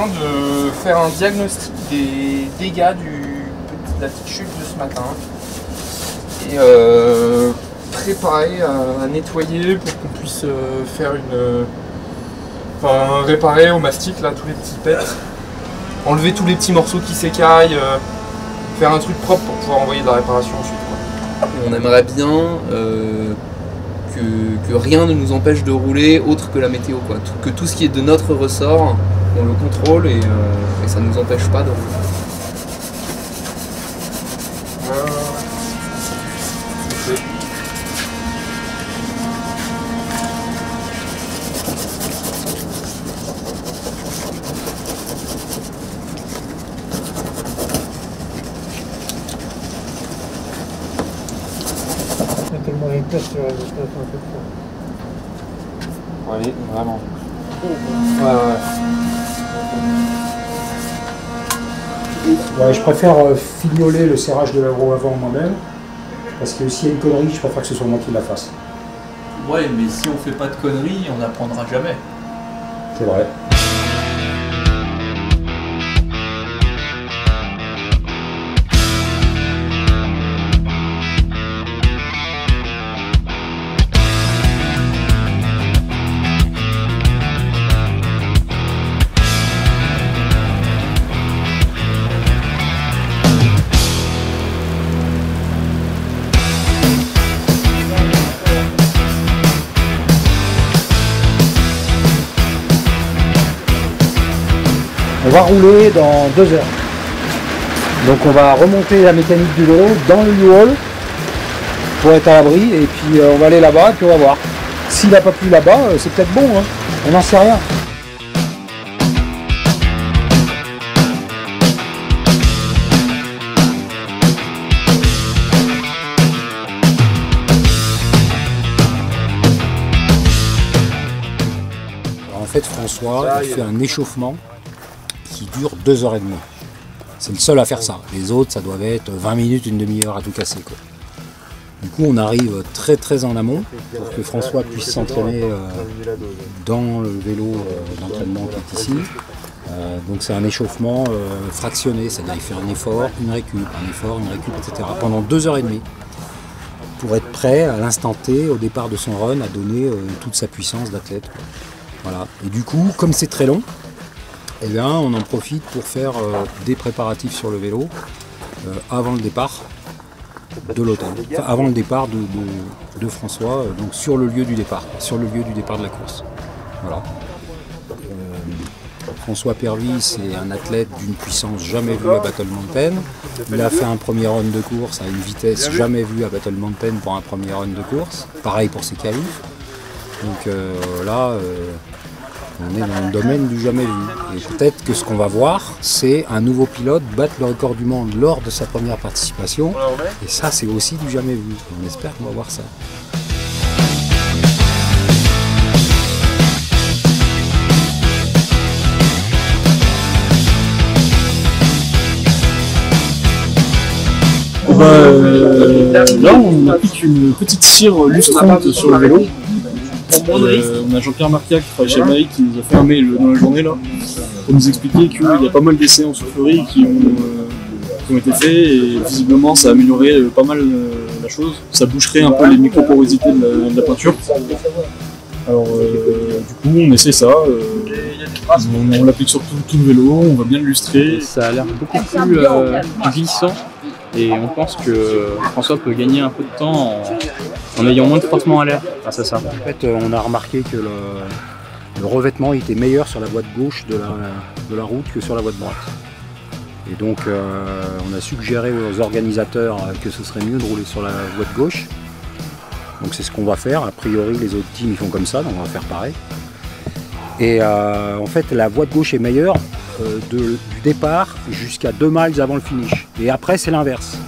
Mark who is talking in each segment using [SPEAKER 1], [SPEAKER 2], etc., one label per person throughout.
[SPEAKER 1] train de faire un diagnostic des dégâts de la petite chute de ce matin. Et préparer à nettoyer pour qu'on puisse faire réparer au mastic là tous les petits pets, enlever tous les petits morceaux qui s'écaillent, faire un truc propre pour pouvoir envoyer de la réparation ensuite, quoi.
[SPEAKER 2] On aimerait bien que rien ne nous empêche de rouler autre que la météo, quoi. Que tout ce qui est de notre ressort, on le contrôle et ça ne nous empêche pas de rouler.
[SPEAKER 3] Tellement les places sur les espaces un peu trop.
[SPEAKER 1] Allez, vraiment.
[SPEAKER 3] Ouais, je préfère fignoler le serrage de la roue avant moi-même, parce que s'il y a une connerie, je préfère que ce soit moi qui la fasse.
[SPEAKER 4] Ouais, mais si on fait pas de conneries, on n'apprendra jamais.
[SPEAKER 3] C'est vrai. On va rouler dans 2 heures. Donc on va remonter la mécanique du vélo dans le U-Haul pour être à l'abri et puis on va aller là-bas et puis on va voir. S'il n'a pas plu là-bas, c'est peut-être bon, hein. On n'en sait rien. En fait, François il fait un échauffement qui dure 2h30. C'est le seul à faire ça. Les autres, ça doit être 20 minutes, une demi-heure à tout casser, quoi. Du coup, on arrive très très en amont pour que François puisse s'entraîner dans le vélo d'entraînement qui est ici. Donc c'est un échauffement fractionné, c'est-à-dire il fait un effort, une récup, un effort, une récup, etc. pendant 2h30 pour être prêt à l'instant T, au départ de son run, à donner toute sa puissance d'athlète. Voilà. Et du coup, comme c'est très long, eh bien, on en profite pour faire des préparatifs sur le vélo avant le départ de l'hôtel, enfin, avant le départ de François, donc sur le lieu du départ, de la course. Voilà. François Pervis, c'est un athlète d'une puissance jamais vue à Battle Mountain. Il a fait un premier run de course à une vitesse jamais vue à Battle Mountain pour un premier run de course. Pareil pour ses qualifs. Donc là, on est dans le domaine du jamais vu. Et peut-être que ce qu'on va voir, c'est un nouveau pilote battre le record du monde lors de sa première participation. Et ça, c'est aussi du jamais vu. On espère qu'on va voir ça.
[SPEAKER 5] Là, on applique une petite cire lustrante sur le vélo. On a Jean-Pierre Marquia qui travaille chez Maï qui nous a fait un mail dans la journée là pour nous expliquer qu'il y a pas mal d'essais en soufflerie qui ont été faits et visiblement ça a amélioré pas mal la chose. Ça boucherait un peu les microporosités de la peinture. Alors du coup on essaie ça, on l'applique sur tout le vélo, on va bien le lustrer.
[SPEAKER 6] Ça a l'air beaucoup plus glissant et on pense que François peut gagner un peu de temps en ayant moins de frottement à l'air grâce à ça.
[SPEAKER 3] En fait, on a remarqué que le revêtement était meilleur sur la voie de gauche de la route que sur la voie de droite. Et donc on a suggéré aux organisateurs que ce serait mieux de rouler sur la voie de gauche. Donc c'est ce qu'on va faire. A priori les autres teams ils font comme ça, donc on va faire pareil. Et en fait la voie de gauche est meilleure du départ jusqu'à 2 miles avant le finish. Et après c'est l'inverse.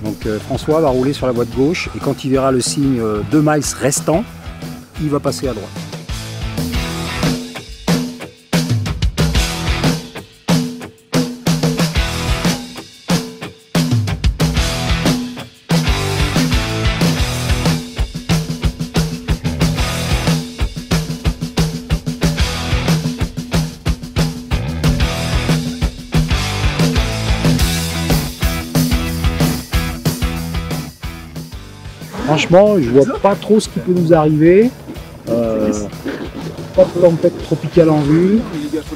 [SPEAKER 3] Donc François va rouler sur la voie de gauche et quand il verra le signe 2 miles restant, il va passer à droite. Franchement, je vois pas trop ce qui peut nous arriver. Pas de tempête tropicale en vue.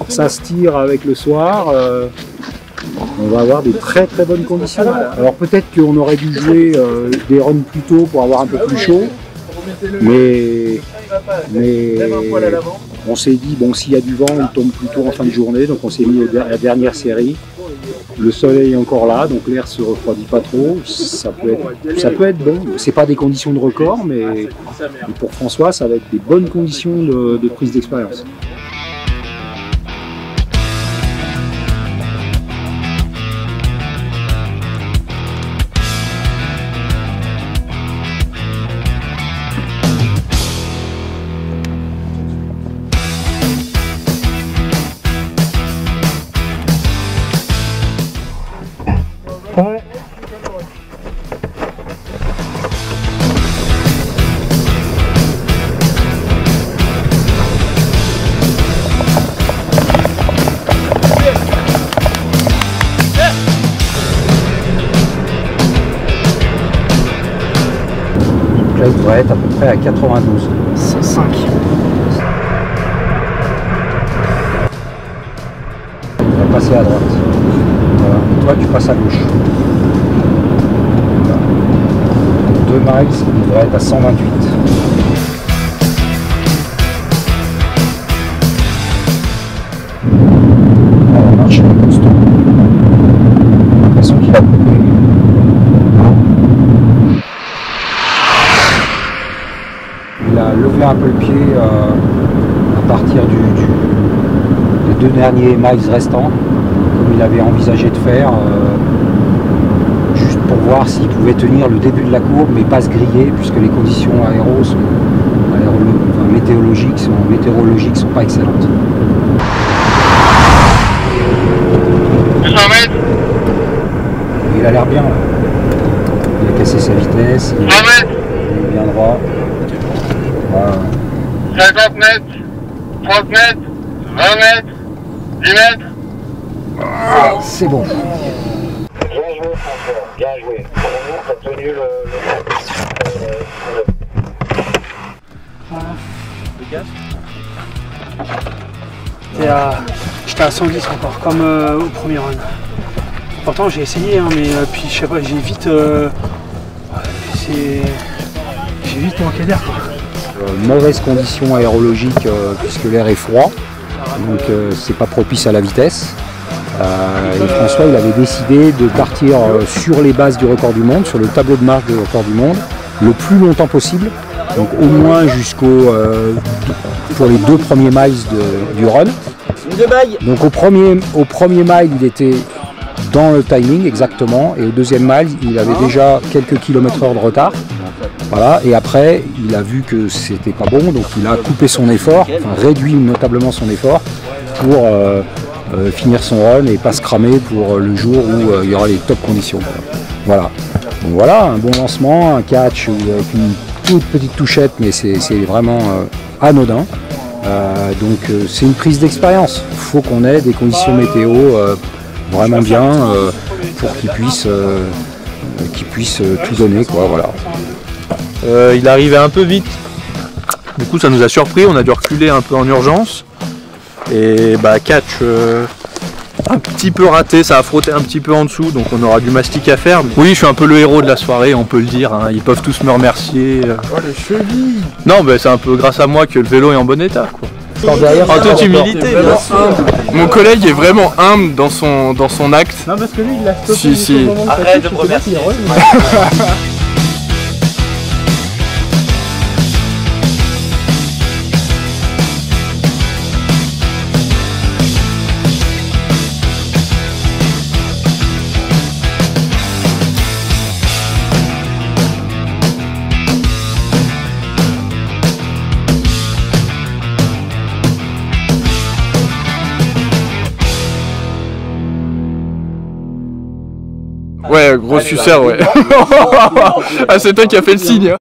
[SPEAKER 3] Ça se tire avec le soir. On va avoir des très très bonnes conditions. Alors peut-être qu'on aurait dû jouer des runs plus tôt pour avoir un peu plus chaud. Mais on s'est dit, bon, s'il y a du vent, il tombe plutôt en fin de journée. Donc on s'est mis à la dernière série. Le soleil est encore là, donc l'air se refroidit pas trop. Ça peut être bon. C'est pas des conditions de record, mais pour François, ça va être des bonnes conditions de prise d'expérience. Ouais. Là, il devrait être à peu près à 92.
[SPEAKER 1] 105.
[SPEAKER 3] Il va passer à droite. Voilà. Toi, tu passes à gauche. 2 miles, il devrait être à 128. La marche est constant. J'ai l'impression qu'il a coupé. Il a levé un peu le pied à partir des 2 derniers miles restants, comme il avait envisagé de faire, juste pour voir s'il pouvait tenir le début de la courbe, mais pas se griller, puisque les conditions météorologiques sont pas excellentes.
[SPEAKER 7] 200 mètres.
[SPEAKER 3] Il a l'air bien, là. Il a cassé sa vitesse, il
[SPEAKER 7] 100 mètres.
[SPEAKER 3] est bien droit. Voilà.
[SPEAKER 7] 50 mètres. 30 mètres. 20 mètres. 10 mètres.
[SPEAKER 3] C'est bon.
[SPEAKER 7] Bien joué François, bien joué. Pour le moment, t'as tenu le
[SPEAKER 8] J'étais à 110 encore, comme au premier run. Pourtant j'ai essayé, hein, mais puis je sais pas, j'ai vite manqué d'air.
[SPEAKER 3] Mauvaise condition aérologique puisque l'air est froid, donc c'est pas propice à la vitesse. Et François il avait décidé de partir sur les bases du record du monde, sur le tableau de marche du record du monde, le plus longtemps possible, donc au moins pour les 2 premiers miles du run. Donc au premier mile il était dans le timing exactement, et au deuxième mile il avait déjà quelques kilomètres/heure de retard. Voilà, et après il a vu que c'était pas bon, donc il a coupé son effort, enfin réduit notablement son effort pour finir son run et pas se cramer pour le jour où il y aura les top conditions. Voilà. Donc voilà, un bon lancement, un catch avec une toute petite touchette, mais c'est vraiment anodin. Donc c'est une prise d'expérience. Il faut qu'on ait des conditions météo vraiment bien pour qu'ils puissent tout donner, quoi. Voilà.
[SPEAKER 9] Il arrivait un peu vite, du coup ça nous a surpris, on a dû reculer un peu en urgence, et catch un petit peu raté, ça a frotté un petit peu en dessous, donc on aura du mastic à faire. Oui, je suis un peu le héros de la soirée, on peut le dire, hein. Ils peuvent tous me remercier.
[SPEAKER 1] Oh les chevilles.
[SPEAKER 9] Non, c'est un peu grâce à moi que le vélo est en bon état, quoi. En toute humilité, bien sûr. Mon collègue est vraiment humble dans son acte.
[SPEAKER 8] Non, parce que lui il a stoppé.
[SPEAKER 9] Si.
[SPEAKER 6] Arrête de me remercier.
[SPEAKER 9] Ouais, gros suceur, ouais. Ah, c'est toi qui as fait le signe.